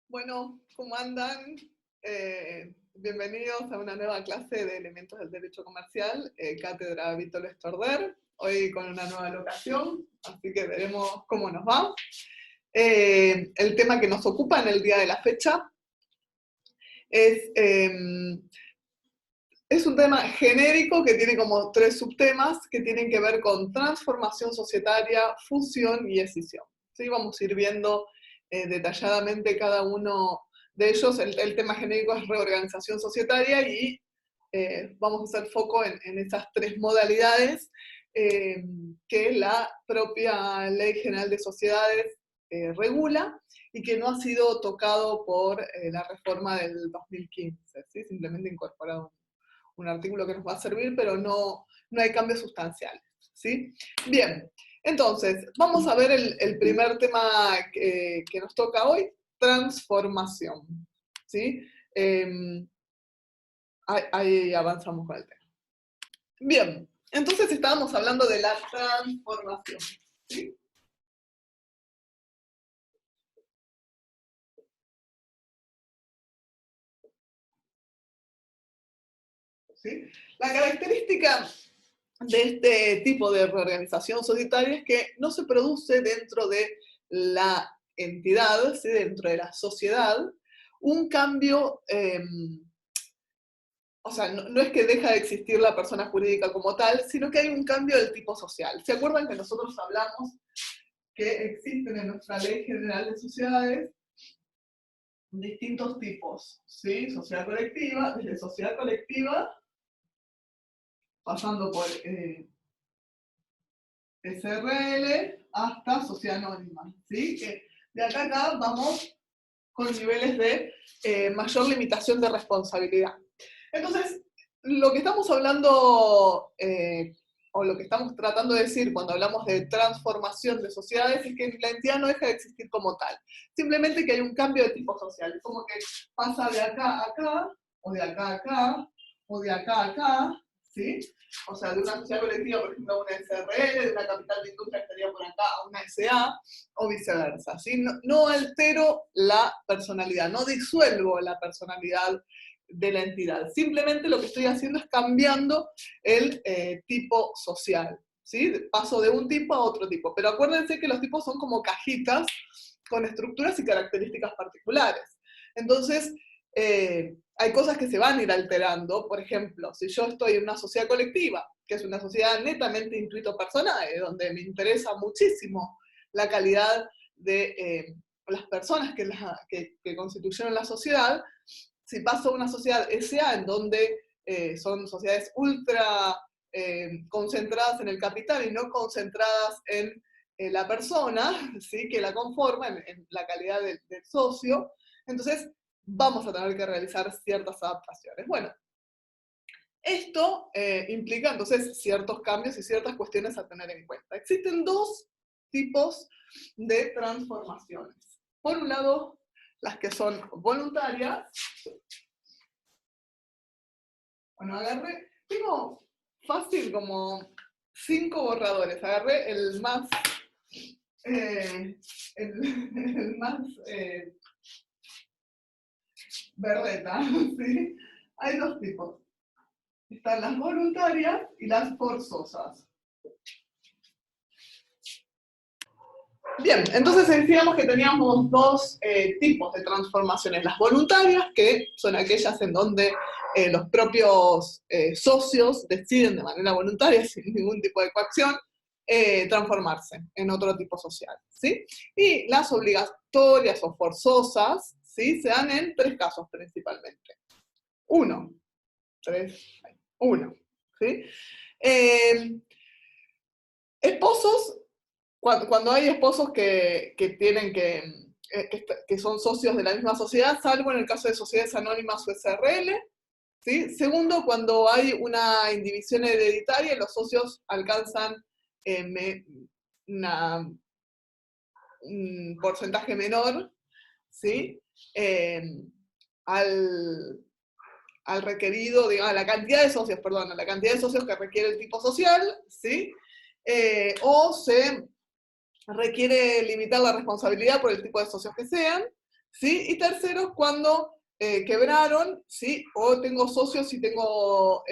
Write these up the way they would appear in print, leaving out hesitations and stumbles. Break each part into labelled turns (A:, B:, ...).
A: Bueno, ¿cómo andan? Bienvenidos a una nueva clase de elementos del derecho comercial, Cátedra Víctor Estorder, hoy con una nueva locación, así que veremos cómo nos va. El tema que nos ocupa en el día de la fecha es un tema genérico que tiene como 3 subtemas que tienen que ver con transformación societaria, fusión y escisión. ¿Sí? Vamos a ir viendo detalladamente cada uno de ellos. El tema genérico es reorganización societaria y vamos a hacer foco en esas 3 modalidades que la propia Ley General de Sociedades regula y que no ha sido tocado por la reforma del 2015, ¿sí? Simplemente incorporado un artículo que nos va a servir, pero no hay cambios sustanciales, ¿sí? Bien, entonces, vamos a ver el primer tema que nos toca hoy, transformación, ¿sí? Ahí avanzamos con el tema. Bien, entonces estábamos hablando de la transformación, ¿sí? ¿Sí? La característica de este tipo de reorganización societaria es que no se produce dentro de la entidad, ¿sí? Dentro de la sociedad, un cambio, o sea, no es que deja de existir la persona jurídica como tal, sino que hay un cambio del tipo social. ¿Se acuerdan que nosotros hablamos que existen en nuestra Ley General de Sociedades distintos tipos, ¿sí? Sociedad colectiva, desde sociedad colectiva, pasando por SRL hasta sociedad anónima, ¿sí? Que de acá a acá vamos con niveles de mayor limitación de responsabilidad. Entonces, lo que estamos hablando, o lo que estamos tratando de decir cuando hablamos de transformación de sociedades, es que la entidad no deja de existir como tal. Simplemente que hay un cambio de tipo social. Es como que pasa de acá a acá, o de acá a acá, o de acá a acá, ¿sí? O sea, de una sociedad colectiva, por ejemplo, a una SRL, de una capital de industria estaría por acá a una SA, o viceversa, ¿sí? No altero la personalidad, no disuelvo la personalidad de la entidad. Simplemente lo que estoy haciendo es cambiando el tipo social, ¿sí? Paso de un tipo a otro tipo. Pero acuérdense que los tipos son como cajitas con estructuras y características particulares. Entonces, hay cosas que se van a ir alterando. Por ejemplo, si yo estoy en una sociedad colectiva, que es una sociedad netamente intuito-personal, donde me interesa muchísimo la calidad de las personas que constituyeron la sociedad, si paso a una sociedad SA, en donde son sociedades ultra concentradas en el capital y no concentradas en la persona, ¿sí? Que la conforma, en la calidad del socio, entonces vamos a tener que realizar ciertas adaptaciones. Bueno, esto implica entonces ciertos cambios y ciertas cuestiones a tener en cuenta. Existen 2 tipos de transformaciones. Por un lado, las que son voluntarias. Bueno, agarré, tengo fácil como 5 borradores. Agarré el más, el más berreta, ¿sí? Hay 2 tipos. Están las voluntarias y las forzosas. Bien, entonces decíamos que teníamos 2 tipos de transformaciones. Las voluntarias, que son aquellas en donde los propios socios deciden de manera voluntaria, sin ningún tipo de coacción, transformarse en otro tipo social, ¿sí? Y las obligatorias o forzosas, ¿sí? Se dan en 3 casos principalmente. 1, 3, 1, ¿sí? Esposos, cuando hay esposos que tienen que son socios de la misma sociedad, salvo en el caso de sociedades anónimas o SRL, ¿sí? Segundo, cuando hay una indivisión hereditaria y los socios alcanzan un porcentaje menor, ¿sí? Al requerido, digamos, a la cantidad de socios, perdón, a la cantidad de socios que requiere el tipo social, ¿sí? O se requiere limitar la responsabilidad por el tipo de socios que sean, ¿sí? Y tercero, cuando quebraron, ¿sí? O tengo socios y tengo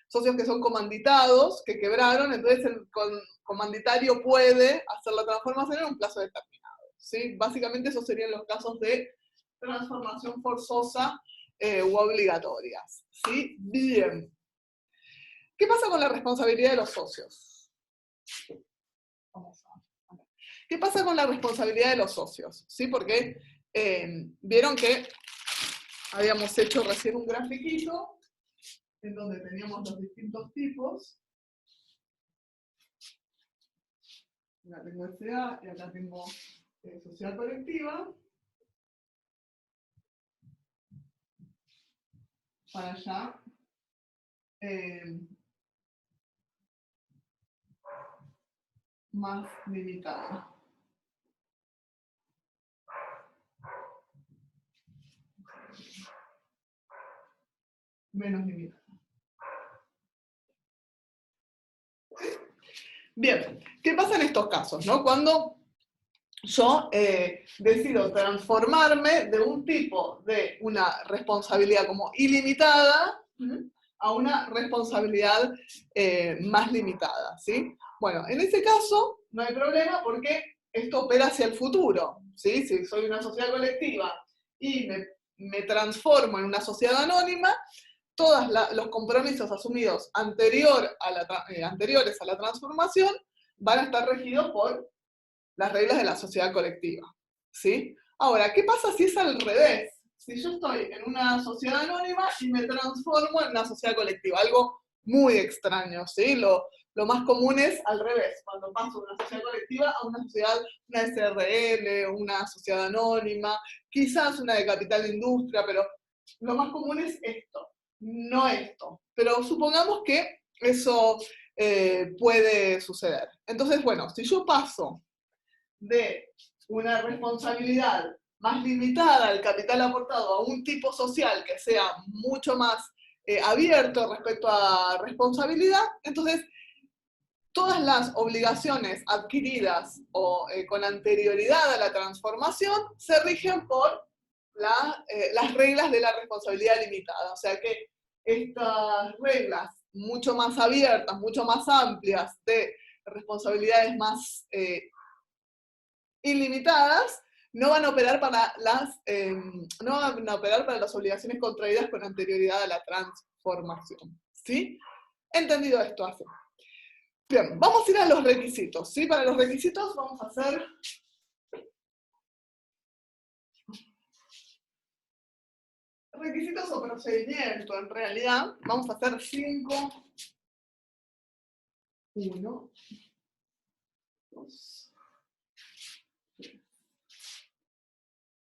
A: socios que son comanditados, que quebraron, entonces el comanditario puede hacer la transformación en un plazo determinado, ¿sí? Básicamente esos serían los casos de transformación forzosa u obligatorias, ¿sí? Bien. ¿Qué pasa con la responsabilidad de los socios? ¿Qué pasa con la responsabilidad de los socios? ¿Sí? Porque vieron que habíamos hecho recién un grafiquito en donde teníamos los distintos tipos. Acá tengo SA y acá tengo sociedad colectiva. Para allá. Más limitada. Menos limitada. Bien, ¿qué pasa en estos casos, no? Cuando yo decido transformarme de un tipo de una responsabilidad como ilimitada a una responsabilidad más limitada, ¿sí? Bueno, en ese caso no hay problema porque esto opera hacia el futuro, ¿sí? Si soy una sociedad colectiva y me transformo en una sociedad anónima, todos los compromisos asumidos anteriores a la transformación van a estar regidos por las reglas de la sociedad colectiva, ¿sí? Ahora, ¿qué pasa si es al revés? Si yo estoy en una sociedad anónima y me transformo en una sociedad colectiva, algo muy extraño, ¿sí? Lo más común es al revés, cuando paso de una sociedad colectiva a una sociedad, una SRL, una sociedad anónima, quizás una de capital de industria, pero lo más común es esto, no esto. Pero supongamos que eso puede suceder. Entonces, bueno, si yo paso de una responsabilidad más limitada al capital aportado a un tipo social que sea mucho más abierto respecto a responsabilidad, entonces todas las obligaciones adquiridas o con anterioridad a la transformación se rigen por las reglas de la responsabilidad limitada. O sea que estas reglas mucho más abiertas, mucho más amplias de responsabilidades más ilimitadas, no van a operar para las obligaciones contraídas con anterioridad a la transformación. ¿Sí? ¿Entendido esto? Así. Bien, vamos a ir a los requisitos. ¿Sí? Para los requisitos vamos a hacer requisitos o procedimiento, en realidad. Vamos a hacer 5, 1, 2, 3,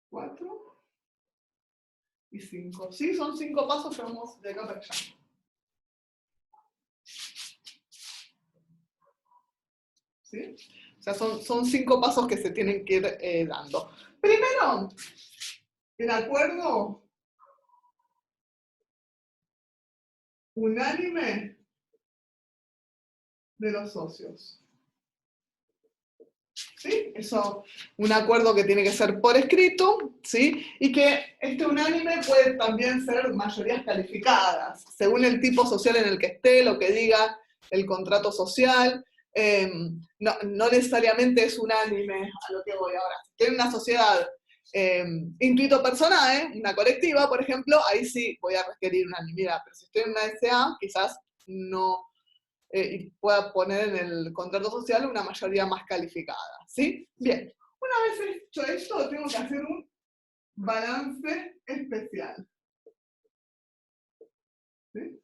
A: 4 y 5. ¿Sí? Son 5 pasos que vamos de acá para allá. ¿Sí? O sea, son 5 pasos que se tienen que ir dando. Primero, el acuerdo unánime de los socios. ¿Sí? Eso, un acuerdo que tiene que ser por escrito, ¿sí? Y que este unánime puede también ser mayorías calificadas, según el tipo social en el que esté, lo que diga el contrato social. No necesariamente es unánime a lo que voy ahora. Si estoy en una sociedad intuito personae, una colectiva, por ejemplo, ahí sí voy a requerir unanimidad, pero si estoy en una SA, quizás no, y pueda poner en el contrato social una mayoría más calificada, ¿sí? Bien, una vez hecho esto, tengo que hacer un balance especial, ¿sí?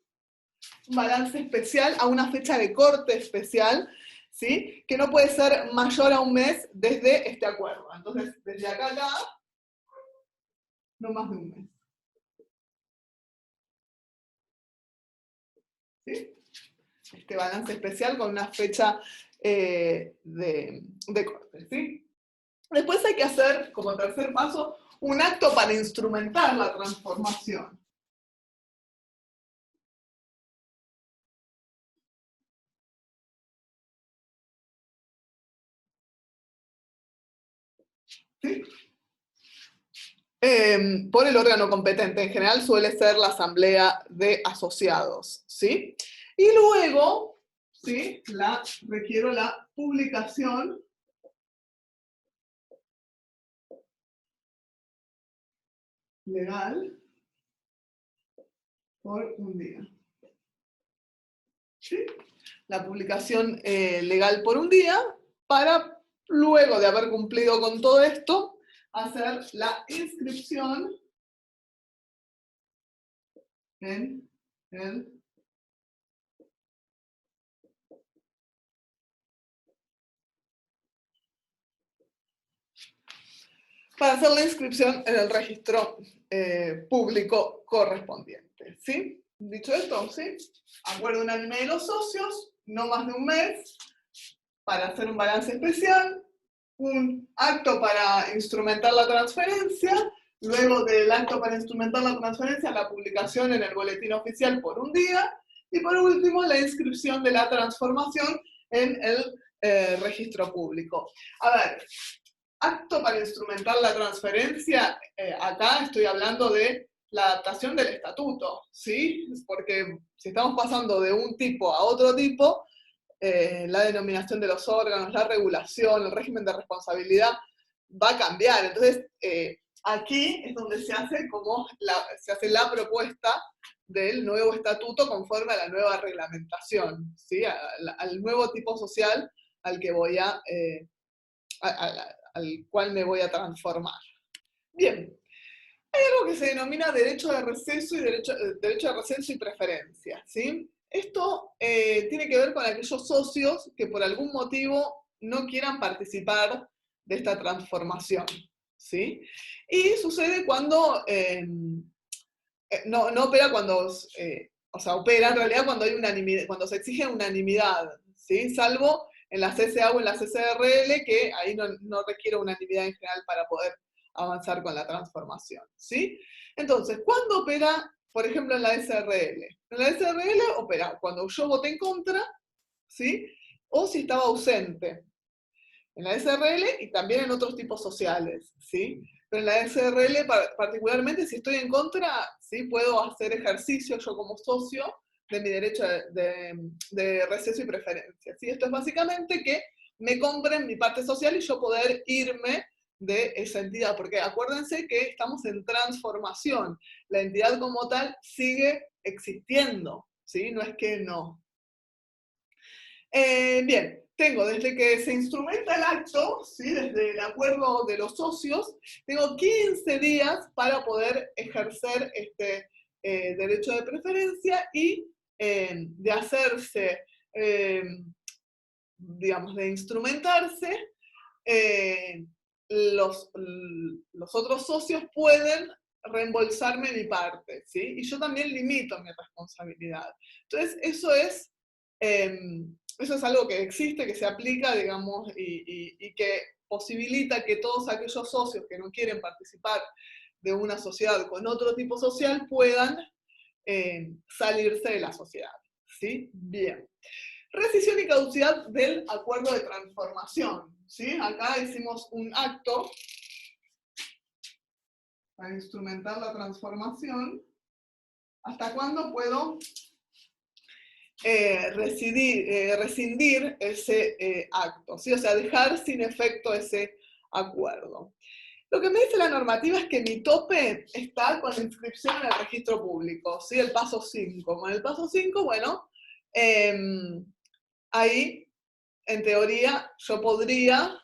A: Un balance especial a una fecha de corte especial, ¿sí? Que no puede ser mayor a un mes desde este acuerdo. Entonces, desde acá a acá, no más de un mes. ¿Sí? Este balance especial con una fecha de corte, ¿sí? Después hay que hacer, como tercer paso, un acto para instrumentar la transformación. ¿Sí? por el órgano competente. En general suele ser la asamblea de asociados, ¿sí? Y luego, ¿sí? Requiero la publicación legal por un día. ¿Sí? La publicación legal por un día para, luego de haber cumplido con todo esto, hacer la inscripción en el para hacer la inscripción en el registro público correspondiente, ¿sí? Dicho esto, ¿sí? Acuerdo unánime de los socios, no más de un mes, para hacer un balance especial, un acto para instrumentar la transferencia, luego del acto para instrumentar la transferencia, la publicación en el boletín oficial por un día, y por último, la inscripción de la transformación en el registro público. A ver, acto para instrumentar la transferencia, acá estoy hablando de la adaptación del estatuto, ¿sí? Porque si estamos pasando de un tipo a otro tipo, la denominación de los órganos, la regulación, el régimen de responsabilidad va a cambiar. Entonces, aquí es donde se hace se hace la propuesta del nuevo estatuto conforme a la nueva reglamentación, ¿sí? Al nuevo tipo social al que voy al cual me voy a transformar. Bien, hay algo que se denomina derecho de receso y derecho de receso y preferencia, ¿sí? Esto tiene que ver con aquellos socios que por algún motivo no quieran participar de esta transformación, ¿sí? Y sucede cuando, no opera cuando, o sea, opera en realidad cuando hay unanimidad, cuando se exige unanimidad, ¿sí? Salvo en la CSA o en la CSRL, que ahí no requiere unanimidad en general para poder avanzar con la transformación, ¿sí? Entonces, ¿cuándo opera, por ejemplo, en la SRL? En la SRL opera cuando yo voté en contra, ¿sí? O si estaba ausente. En la SRL y también en otros tipos sociales, ¿sí? Pero en la SRL particularmente, si estoy en contra, ¿sí? Puedo hacer ejercicio yo como socio de mi derecho de receso y preferencia, ¿sí? Esto es básicamente que me compren mi parte social y yo poder irme de esa entidad, porque acuérdense que estamos en transformación, la entidad como tal sigue existiendo, ¿sí? No es que no. Bien, tengo desde que se instrumenta el acto, ¿sí? Desde el acuerdo de los socios, tengo 15 días para poder ejercer este derecho de preferencia y de hacerse, eh, digamos, de instrumentarse, eh, los otros socios pueden reembolsarme mi parte, ¿sí? Y yo también limito mi responsabilidad. Entonces, eso es algo que existe, que se aplica, digamos, y que posibilita que todos aquellos socios que no quieren participar de una sociedad con otro tipo social puedan salirse de la sociedad, ¿sí? Bien. Rescisión y caducidad del acuerdo de transformación, ¿sí? Acá hicimos un acto para instrumentar la transformación. ¿Hasta cuándo puedo rescindir ese acto? ¿Sí? O sea, dejar sin efecto ese acuerdo. Lo que me dice la normativa es que mi tope está con la inscripción en el registro público, ¿sí? El paso 5. Con el paso 5, bueno, ahí, en teoría, yo podría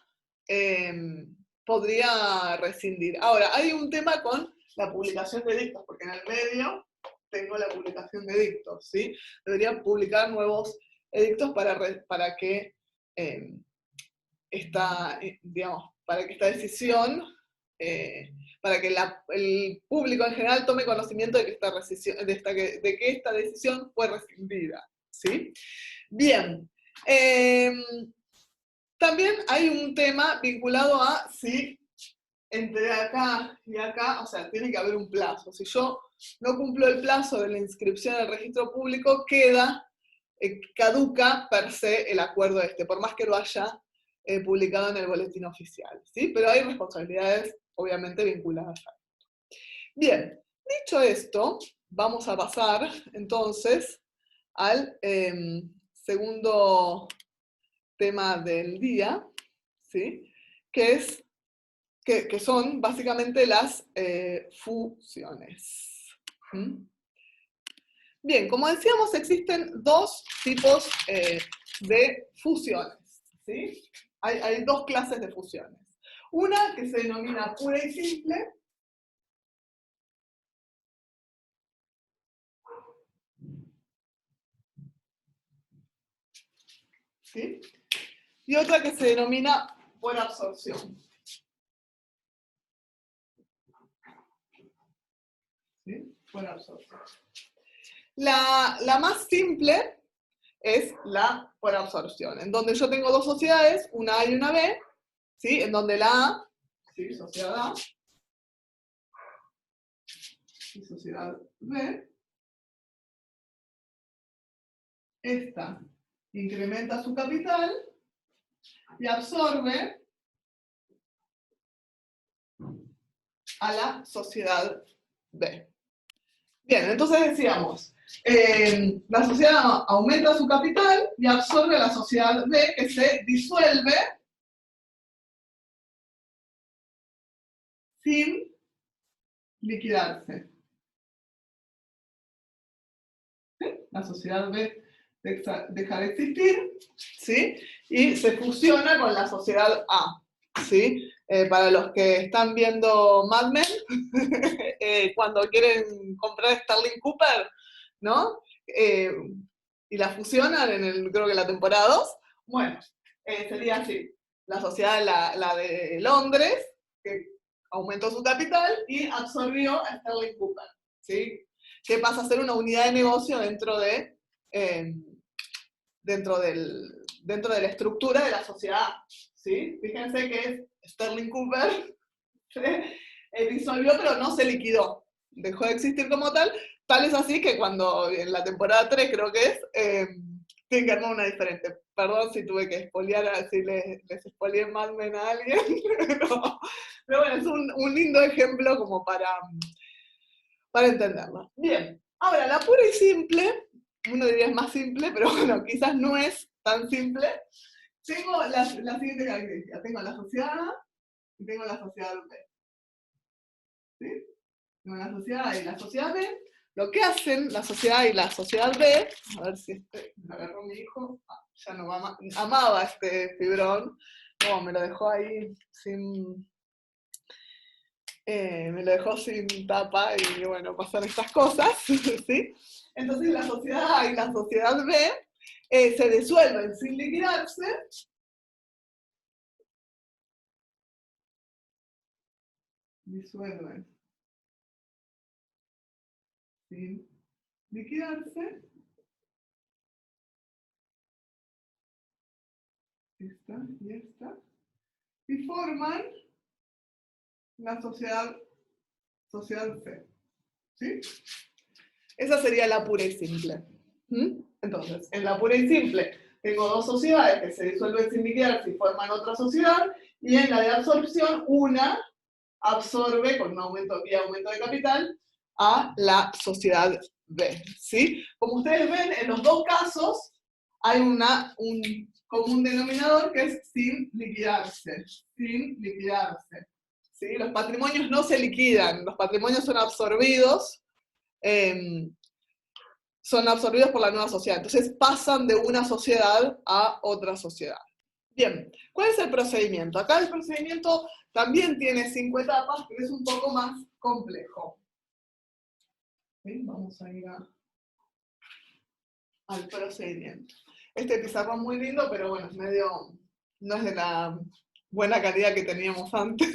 A: rescindir. Ahora, hay un tema con la publicación de edictos, porque en el medio tengo la publicación de edictos, ¿sí? Debería publicar nuevos edictos para que digamos, para que esta decisión, para que el público en general tome conocimiento de que esta decisión fue rescindida, ¿sí? Bien. También hay un tema vinculado a si entre acá y acá, o sea, tiene que haber un plazo. Si yo no cumplo el plazo de la inscripción al registro público, caduca per se el acuerdo por más que lo haya publicado en el boletín oficial, ¿sí? Pero hay responsabilidades, obviamente, vinculadas a esto. Bien, dicho esto, vamos a pasar entonces al segundo tema del día, ¿sí? Que son básicamente las fusiones. ¿Mm? Bien, como decíamos, existen dos tipos de fusiones, ¿sí? Hay dos clases de fusiones. Una que se denomina pura y simple, ¿sí? Y otra que se denomina por absorción. ¿Sí? Por absorción. La más simple es la por absorción, en donde yo tengo dos sociedades, una A y una B, ¿sí? En donde la A, ¿sí? Sociedad A, y sociedad B, esta incrementa su capital y absorbe a la sociedad B. Bien, entonces decíamos, la sociedad aumenta su capital y absorbe a la sociedad B, que se disuelve sin liquidarse. ¿Sí? La sociedad B deja de existir, ¿sí? Y se fusiona con la sociedad A, ¿sí? Para los que están viendo Mad Men, cuando quieren comprar Sterling Cooper, ¿no? Y la fusionan creo que la temporada 2, bueno, sería así. La sociedad, la de Londres, que aumentó su capital y absorbió a Sterling Cooper, ¿sí? Que pasa a ser una unidad de negocio dentro de dentro de la estructura de la sociedad, ¿sí? Fíjense que Sterling Cooper se disolvió, pero no se liquidó, dejó de existir como tal. Tal es así que cuando en la temporada 3 creo que es, tienen que armar una diferente. Perdón si tuve que spoilear, si les spoileé Mad Men a alguien, pero bueno, es un lindo ejemplo como para entenderlo. Bien, ahora la pura y simple, uno diría es más simple, pero bueno, quizás no es tan simple. Tengo la siguiente característica, tengo la sociedad A y tengo la sociedad B. ¿Sí? Tengo la sociedad A y la sociedad B. Lo que hacen la sociedad A y la sociedad B, a ver si me agarró mi hijo, ya no amaba este fibrón, no, me lo dejó ahí sin... me lo dejó sin tapa y bueno, pasan estas cosas, ¿sí? Entonces la sociedad A y la sociedad B se disuelven sin liquidarse. Disuelven sin liquidarse. Esta y esta. Y forman la sociedad C. ¿Sí? Esa sería la pura y simple. ¿Mm? Entonces, en la pura y simple tengo dos sociedades que se disuelven sin liquidarse y forman otra sociedad, y en la de absorción, una absorbe con un aumento de capital a la sociedad B. ¿Sí? Como ustedes ven, en los dos casos hay un común denominador que es sin liquidarse. Sin liquidarse. ¿Sí? Los patrimonios no se liquidan, los patrimonios son absorbidos por la nueva sociedad. Entonces pasan de una sociedad a otra sociedad. Bien, ¿cuál es el procedimiento? Acá el procedimiento también tiene 5 etapas, pero es un poco más complejo. ¿Sí? Vamos a ir al procedimiento. Este pizarrón muy lindo, pero bueno, no es de la buena calidad que teníamos antes,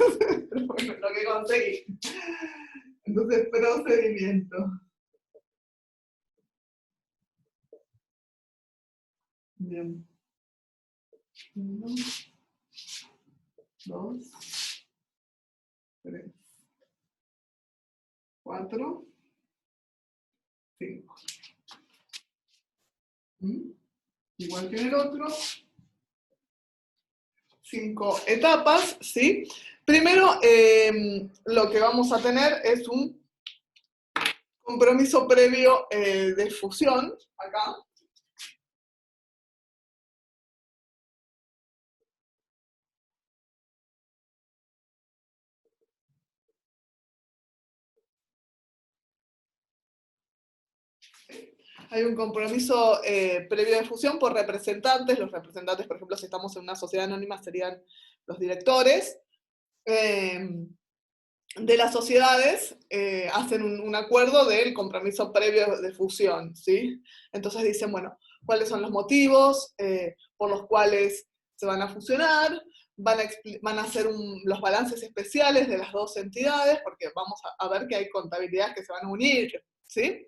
A: pero bueno, lo que conseguí. Entonces, procedimiento. Bien. 1, 2, 3, 4, 5. Igual que en el otro, 5 etapas, ¿sí? Primero, lo que vamos a tener es un compromiso previo de fusión, acá. Hay un compromiso previo de fusión por representantes. Los representantes, por ejemplo, si estamos en una sociedad anónima, serían los directores. De las sociedades hacen un acuerdo del compromiso previo de fusión, ¿sí? Entonces dicen, bueno, cuáles son los motivos por los cuales se van a fusionar, van a hacer los balances especiales de las dos entidades, porque vamos a ver que hay contabilidades que se van a unir, ¿sí?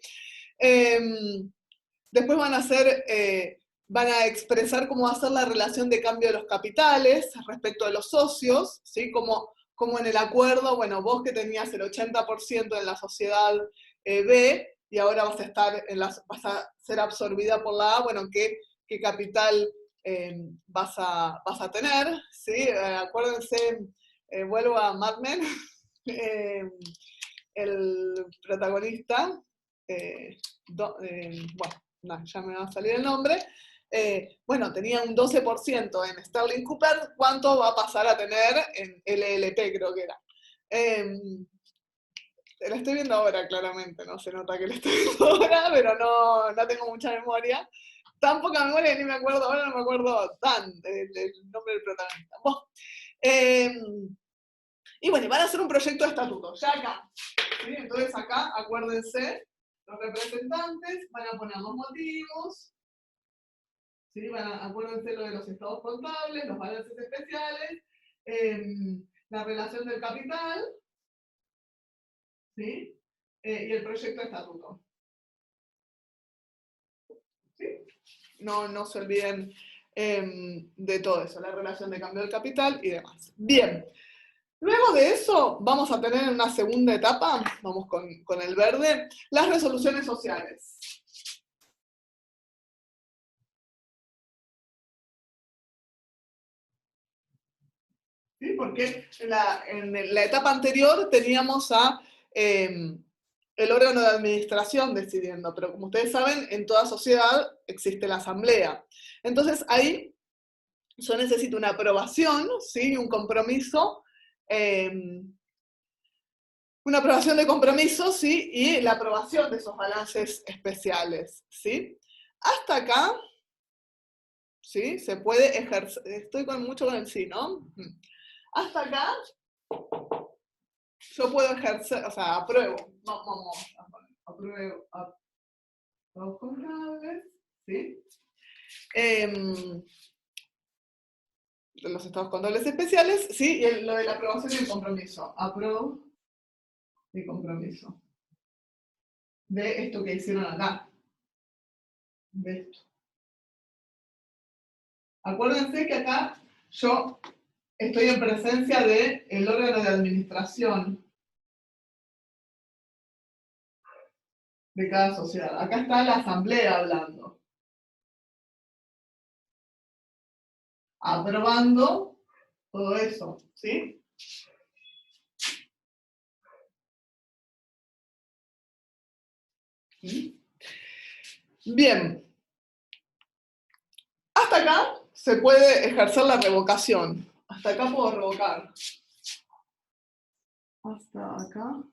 A: Después van a expresar cómo va a ser la relación de cambio de los capitales respecto de los socios, ¿sí? Como en el acuerdo, bueno, vos que tenías el 80% en la sociedad B, y ahora vas a ser absorbida por la A, bueno, ¿qué capital vas a tener? ¿Sí? Acuérdense, vuelvo a Mad Men, el protagonista, bueno, no, ya me va a salir el nombre, bueno, tenía un 12% en Sterling Cooper, ¿cuánto va a pasar a tener en LLP, creo que era? La estoy viendo ahora, claramente, no se nota que la estoy viendo ahora, pero no tengo mucha memoria. Tan poca memoria que ni me acuerdo, ahora no me acuerdo del nombre del protagonista. Bueno, y bueno, van a hacer un proyecto de estatuto, ya acá. ¿Sí? Entonces acá, acuérdense, los representantes van a poner los motivos, ¿sí? Acuérdense lo de los estados contables, los balances especiales, la relación del capital, ¿sí? Y el proyecto de estatuto. ¿Sí? No se olviden de todo eso, la relación de cambio del capital y demás. Bien. Luego de eso, vamos a tener en una segunda etapa, vamos con el verde, las resoluciones sociales. ¿Sí? Porque en la etapa anterior teníamos el órgano de administración decidiendo, pero como ustedes saben, en toda sociedad existe la asamblea. Entonces ahí yo necesito una aprobación, ¿sí? Un compromiso, una aprobación de compromiso, ¿sí? Y la aprobación de esos balances especiales, ¿sí? Hasta acá, ¿sí? Se puede ejercer, estoy mucho con el sí, ¿no? Hasta acá, yo puedo ejercer, o sea, apruebo, vamos a poner, apruebo, los contables, ¿sí? Los estados contables especiales, ¿sí? Y lo de la aprobación y el compromiso. Apruebo y compromiso. De esto que hicieron acá. De esto. Acuérdense que acá yo estoy en presencia del órgano de administración de cada sociedad. Acá está la asamblea hablando. Aprobando todo eso, ¿sí? Bien. Hasta acá se puede ejercer la revocación. Hasta acá puedo revocar. Hasta acá.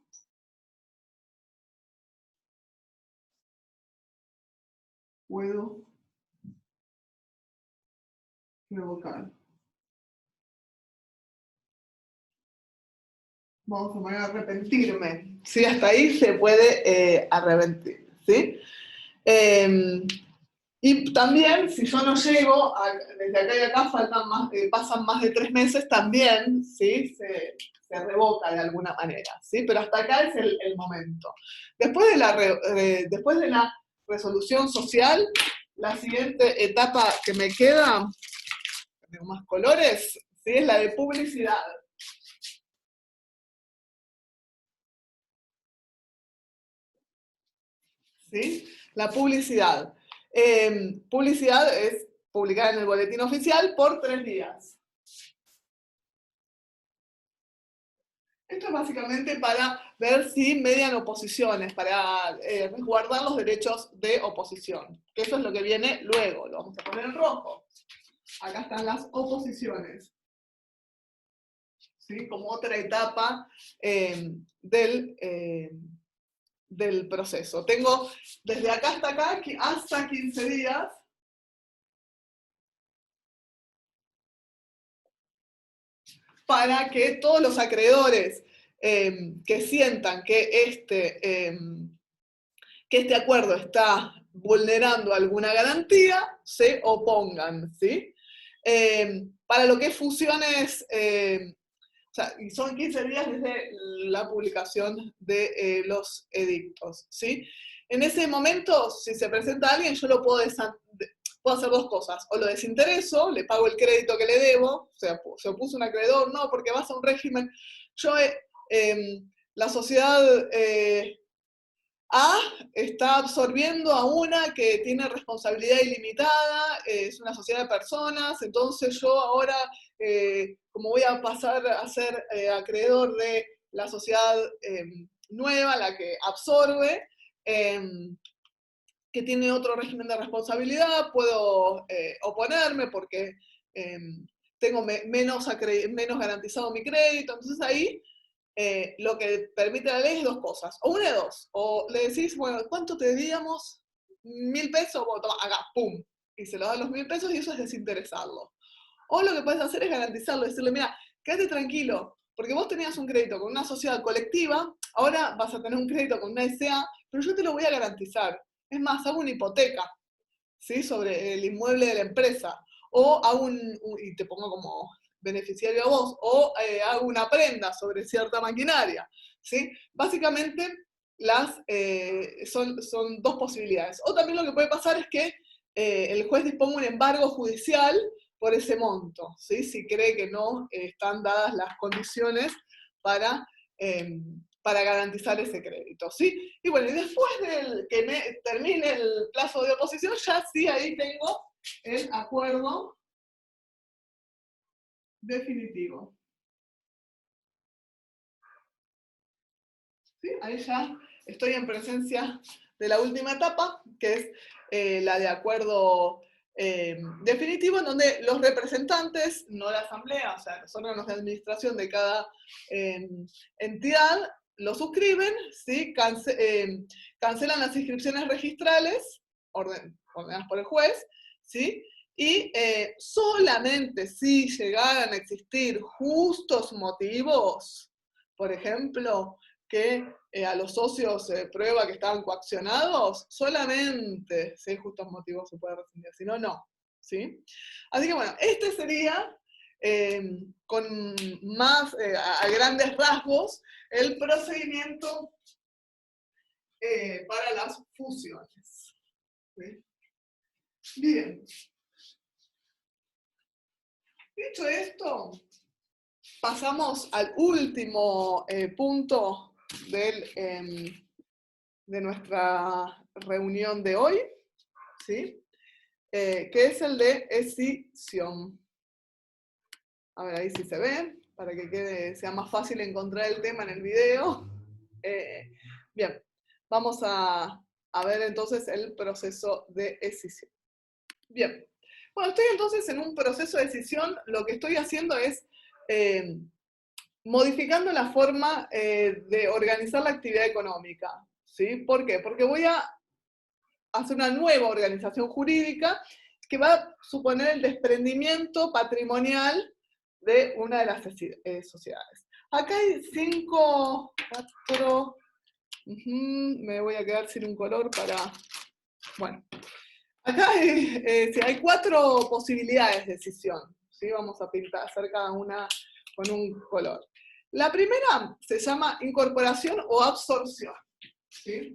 A: Puedo revocar. Vamos a poner arrepentirme. ¿Sí? Hasta ahí se puede arrepentir. ¿Sí? Y también, si yo no llego, desde acá y acá pasan más de 3 meses, también, ¿sí? Se revoca de alguna manera, ¿sí? Pero hasta acá es el momento. Después de la resolución social, la siguiente etapa que me queda, tengo más colores, ¿sí? Es la de publicidad. ¿Sí? La publicidad. Publicidad es publicar en el boletín oficial por 3 días. Esto es básicamente para ver si median oposiciones, para resguardar los derechos de oposición. Que eso es lo que viene luego, lo vamos a poner en rojo. Acá están las oposiciones, ¿sí? Como otra etapa del proceso. Tengo desde acá hasta acá, hasta 15 días, para que todos los acreedores que sientan que este acuerdo está vulnerando alguna garantía, se opongan, ¿sí? Para lo que es fusiones, o sea, y son 15 días desde la publicación de los edictos, ¿sí? En ese momento, si se presenta alguien, yo lo puedo hacer dos cosas. O lo desintereso, le pago el crédito que le debo, o sea, se opuso un acreedor, no, porque vas a un régimen. La sociedad A está absorbiendo a una que tiene responsabilidad ilimitada, es una sociedad de personas, entonces yo ahora, como voy a pasar a ser acreedor de la sociedad nueva, la que absorbe, que tiene otro régimen de responsabilidad, puedo oponerme porque tengo menos garantizado mi crédito, entonces ahí lo que permite la ley es dos cosas, o una de dos, o le decís, bueno, ¿cuánto te debíamos? 1.000 pesos, bueno, toma, acá, pum, y se lo da los 1.000 pesos y eso es desinteresarlo. O lo que puedes hacer es garantizarlo, decirle, mira, quédate tranquilo, porque vos tenías un crédito con una sociedad colectiva, ahora vas a tener un crédito con una SA, pero yo te lo voy a garantizar. Es más, hago una hipoteca, ¿sí? Sobre el inmueble de la empresa, o hago y te pongo como beneficiario a vos, o hago una prenda sobre cierta maquinaria, ¿sí? Básicamente son dos posibilidades. O también lo que puede pasar es que el juez disponga un embargo judicial por ese monto, ¿sí? Si cree que no están dadas las condiciones para garantizar ese crédito, ¿sí? Y bueno, y después de que termine el plazo de oposición, ya sí ahí tengo el acuerdo definitivo. ¿Sí? Ahí ya estoy en presencia de la última etapa, que es la de acuerdo definitivo, en donde los representantes, no la asamblea, o sea, los órganos de administración de cada entidad, lo suscriben, ¿sí? Cancelan las inscripciones registrales, ordenadas por el juez, ¿sí? Y solamente si llegaran a existir justos motivos, por ejemplo, que a los socios prueba que estaban coaccionados, solamente si hay justos motivos se puede rescindir, si no, no. ¿Sí? Así que bueno, este sería, con más, a grandes rasgos, el procedimiento para las fusiones. ¿Sí? Bien. Dicho esto, pasamos al último punto de nuestra reunión de hoy, ¿sí? Que es el de escisión. A ver, ahí sí se ve, para que sea más fácil encontrar el tema en el video. Bien, vamos a ver entonces el proceso de escisión. Bien, bueno, estoy entonces en un proceso de escisión, lo que estoy haciendo es modificando la forma de organizar la actividad económica, ¿sí? ¿Por qué? Porque voy a hacer una nueva organización jurídica que va a suponer el desprendimiento patrimonial de una de las sociedades. Acá hay 5, 4, me voy a quedar sin un color para, bueno, acá hay 4 posibilidades de decisión, ¿sí? Vamos a hacer cada una con un color. La primera se llama incorporación o absorción, ¿sí?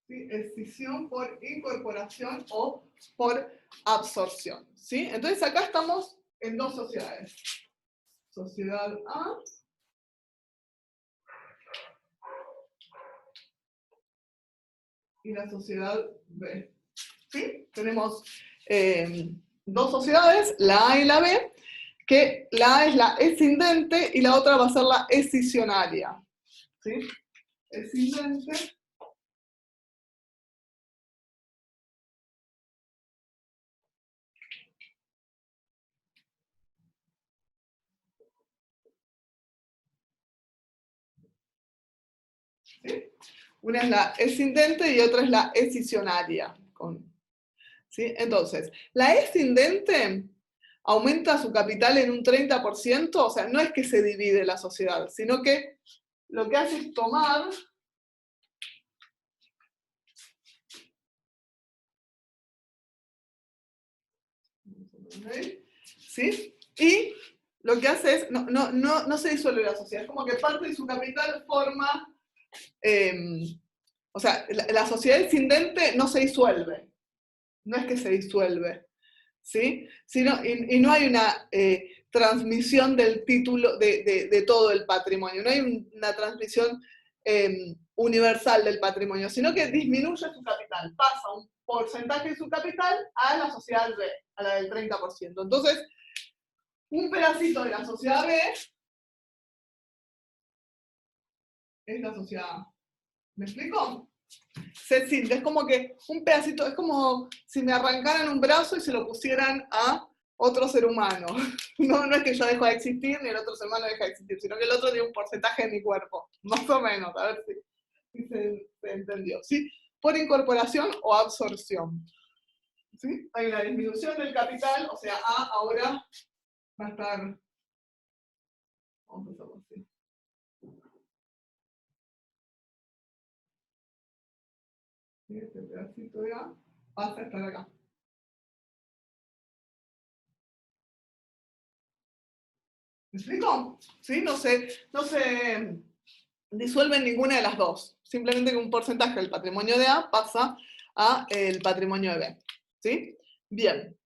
A: ¿Sí? Escisión por incorporación o por absorción, ¿sí? Entonces acá estamos en dos sociedades. sociedad A y la sociedad B. ¿Sí? Tenemos dos sociedades, la A y la B, que la A es la escindente y la otra va a ser la escisionaria. ¿Sí? Escindente ¿sí? Una es la escindente y otra es la escisionaria. ¿Sí? Entonces, la escindente aumenta su capital en un 30%, o sea, no es que se divide la sociedad, sino que lo que hace es tomar ¿sí? Y lo que hace es, no se disuelve la sociedad, es como que parte de su capital forma, o sea, la sociedad escindente no se disuelve, no es que se disuelve, ¿sí? Y no hay una transmisión del título de todo el patrimonio, no hay una transmisión universal del patrimonio, sino que disminuye su capital, pasa un porcentaje de su capital a la sociedad B, a la del 30%. Entonces, un pedacito de la sociedad B es la sociedad A. ¿Me explico? Se siente, es como que un pedacito, es como si me arrancaran un brazo y se lo pusieran a otro ser humano. No es que yo dejo de existir ni el otro ser humano deja de existir, sino que el otro tiene un porcentaje de mi cuerpo, más o menos, a ver si se entendió. ¿Sí? Por incorporación o absorción. ¿Sí? Hay una disminución del capital, o sea, A ahora va a estar, vamos a hacerlo así. Este pedacito de A pasa a estar acá. ¿Me explico? ¿Sí? No se disuelve ninguna de las dos. Simplemente que un porcentaje del patrimonio de A pasa al patrimonio de B. ¿Sí? Bien.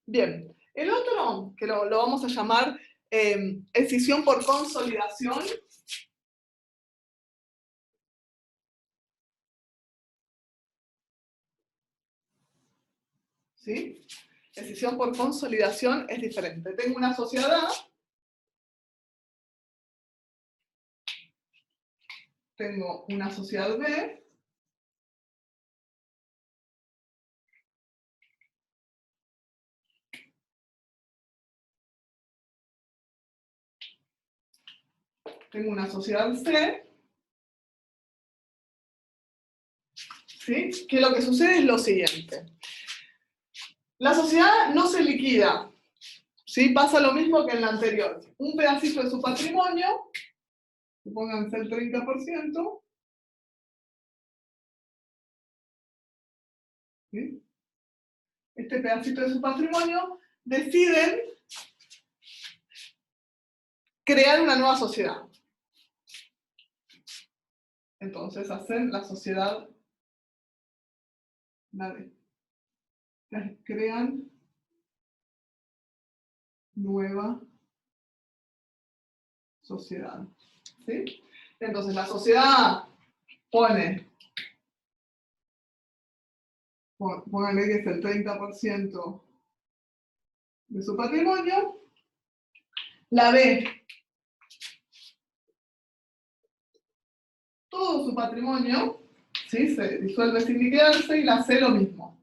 A: Bien. El otro, que lo vamos a llamar escisión por consolidación. ¿Sí? Escisión por consolidación es diferente. Tengo una sociedad A, tengo una sociedad B, tengo una sociedad C, ¿sí? Que lo que sucede es lo siguiente. La sociedad no se liquida, ¿sí? Pasa lo mismo que en la anterior. Un pedacito de su patrimonio, supónganse el 30%, ¿sí? Este pedacito de su patrimonio, deciden crear una nueva sociedad. Entonces hacen la sociedad, crean nueva sociedad. ¿Sí? Entonces la sociedad pónganle que es el 30% de su patrimonio, la B, todo su patrimonio, ¿sí? Se disuelve sin liquidarse, y la C lo mismo.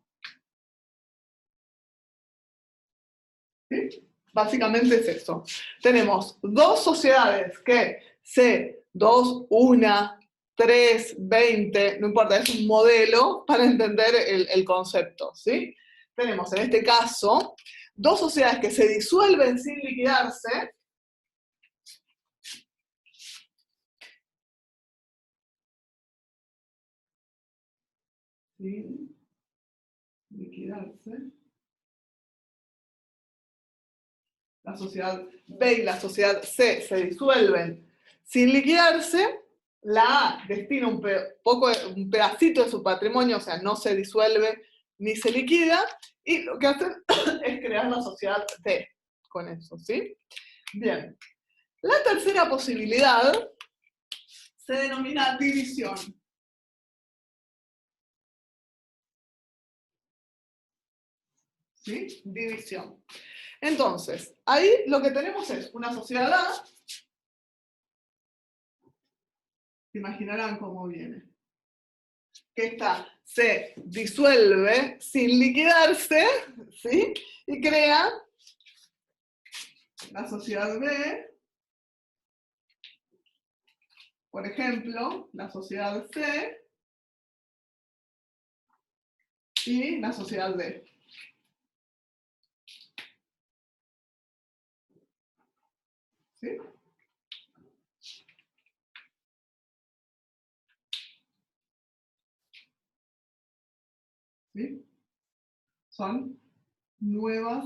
A: ¿Sí? Básicamente es eso. Tenemos dos sociedades que C, 2, 1, 3, 20, no importa, es un modelo para entender el concepto, ¿sí? Tenemos en este caso dos sociedades que se disuelven sin liquidarse, sin liquidarse. La sociedad B y la sociedad C se disuelven sin liquidarse. La A destina un pedacito de su patrimonio, o sea, no se disuelve ni se liquida, y lo que hacen es crear la sociedad D con eso, ¿sí? Bien. La tercera posibilidad se denomina división. ¿Sí? División. Entonces, ahí lo que tenemos es una sociedad A. Se imaginarán cómo viene. Que esta se disuelve sin liquidarse, ¿sí? Y crea la sociedad B, por ejemplo, la sociedad C y la sociedad D. ¿Sí? ¿Sí? Son nuevas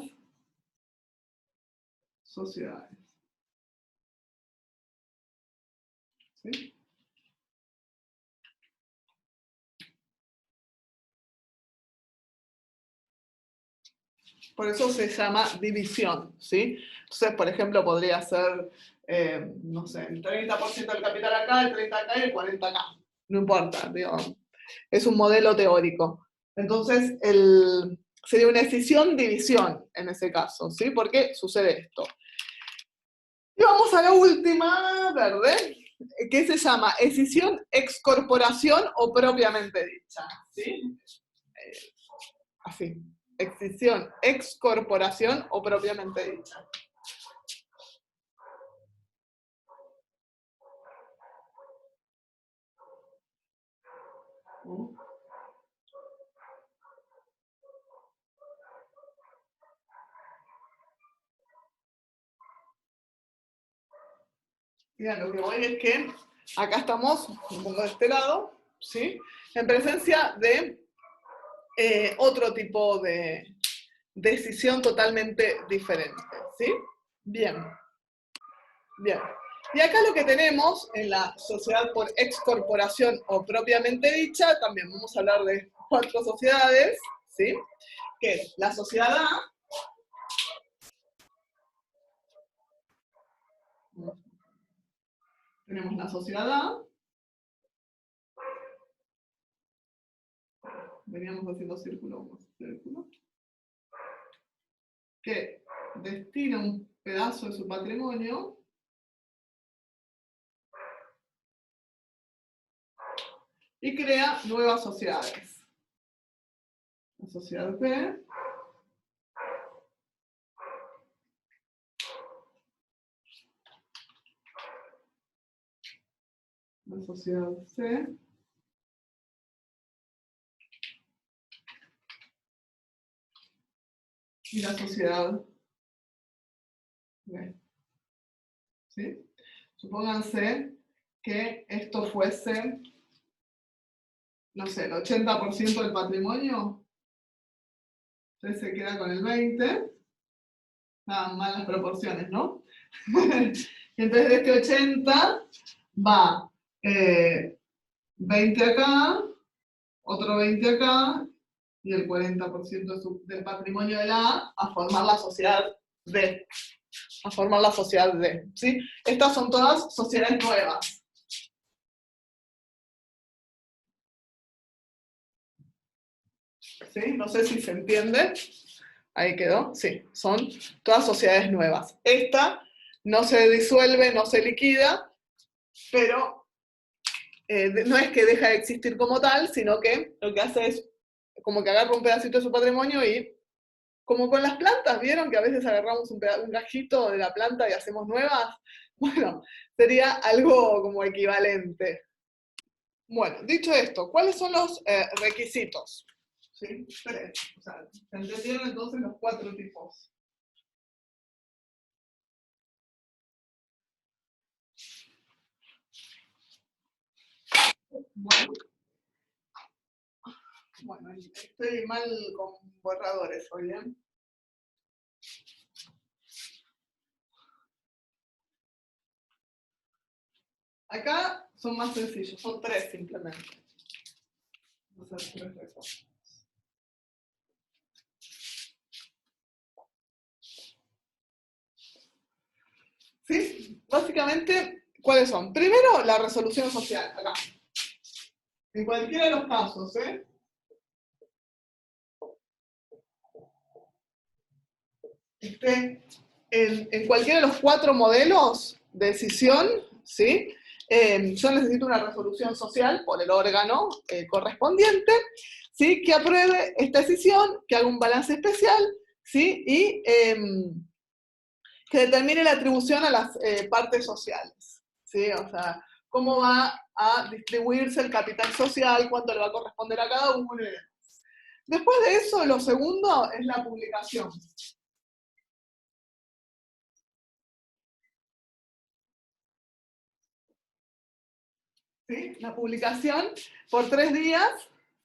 A: sociedades. ¿Sí? Por eso se llama división, ¿sí? Entonces, por ejemplo, podría ser, no sé, el 30% del capital acá, el 30% acá y el 40% acá. No importa, digo, es un modelo teórico. Entonces, sería una escisión-división en ese caso, ¿sí? ¿Por qué sucede esto? Y vamos a la última, verde, que se llama escisión, excorporación o propiamente dicha, ¿sí? Así, escisión, excorporación o propiamente dicha. Mira, lo que voy es que acá estamos, un poco de este lado, ¿sí? En presencia de otro tipo de decisión totalmente diferente, ¿sí? Bien, bien. Y acá lo que tenemos en la sociedad por excorporación o propiamente dicha, también vamos a hablar de 4 sociedades, ¿sí? Que es la sociedad A, tenemos la sociedad A, veníamos haciendo círculo, que destina un pedazo de su patrimonio y crea nuevas sociedades. La sociedad B, la sociedad C, y la sociedad B. ¿Sí? Supónganse que esto fuese, no sé, el 80% del patrimonio, entonces se queda con el 20%, estaban mal las proporciones, ¿no? Y entonces de este 80 va 20 acá, otro 20 acá, y el 40% del patrimonio de la A formar la sociedad D. A formar la sociedad D. ¿Sí? Estas son todas sociedades nuevas. ¿Sí? No sé si se entiende. Ahí quedó. Sí, son todas sociedades nuevas. Esta no se disuelve, no se liquida, pero no es que deja de existir como tal, sino que lo que hace es como que agarra un pedacito de su patrimonio y, como con las plantas, ¿vieron que a veces agarramos un gajito de la planta y hacemos nuevas? Bueno, sería algo como equivalente. Bueno, dicho esto, ¿cuáles son los requisitos? ¿Sí? 3. O sea, ¿se entendieron entonces los 4 tipos? Bueno, bueno, estoy mal con borradores hoy, ¿eh? Acá son más sencillos, son 3 simplemente. Vamos a hacer 3 cosas. ¿Sí? Básicamente, ¿cuáles son? Primero, la resolución social, acá. En cualquiera de los casos, ¿eh? En cualquiera de los 4 modelos de decisión, ¿sí? Yo necesito una resolución social por el órgano correspondiente, ¿sí? Que apruebe esta decisión, que haga un balance especial, ¿sí? Y que determine la atribución a las partes sociales, ¿sí? O sea, cómo va a distribuirse el capital social, cuánto le va a corresponder a cada uno. Después de eso, lo segundo es la publicación. ¿Sí? La publicación por 3 días,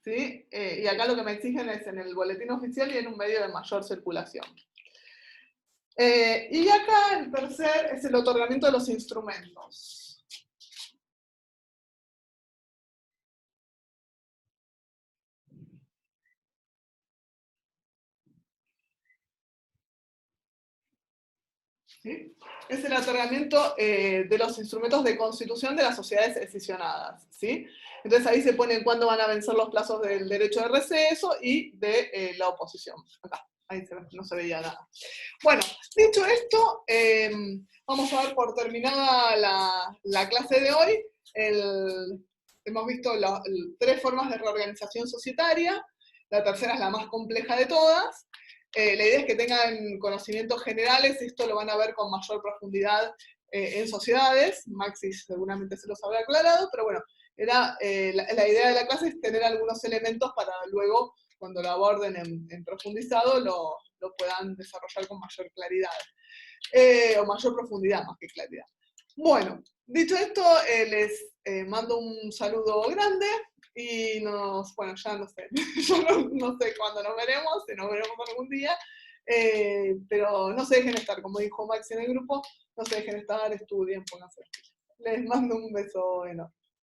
A: ¿sí? Y acá lo que me exigen es en el boletín oficial y en un medio de mayor circulación. Y acá el tercer es el otorgamiento de los instrumentos. ¿Sí? Es el otorgamiento de los instrumentos de constitución de las sociedades escisionadas, ¿sí? Entonces ahí se pone cuándo van a vencer los plazos del derecho de receso y de la oposición. Acá, ahí no se veía nada. Bueno, dicho esto, vamos a dar por terminada la clase de hoy. Hemos visto 3 formas de reorganización societaria, la tercera es la más compleja de todas. La idea es que tengan conocimientos generales, esto lo van a ver con mayor profundidad en sociedades, Maxi seguramente se los habrá aclarado, pero bueno, la idea de la clase es tener algunos elementos para luego, cuando lo aborden en profundizado, lo puedan desarrollar con mayor claridad, o mayor profundidad más que claridad. Bueno, dicho esto, les mando un saludo grande y bueno, ya no sé, yo no sé cuándo nos veremos, si nos veremos algún día, pero no se dejen estar, como dijo Maxi en el grupo, no se dejen estar, estudien, pónganse. Les mando un beso enorme.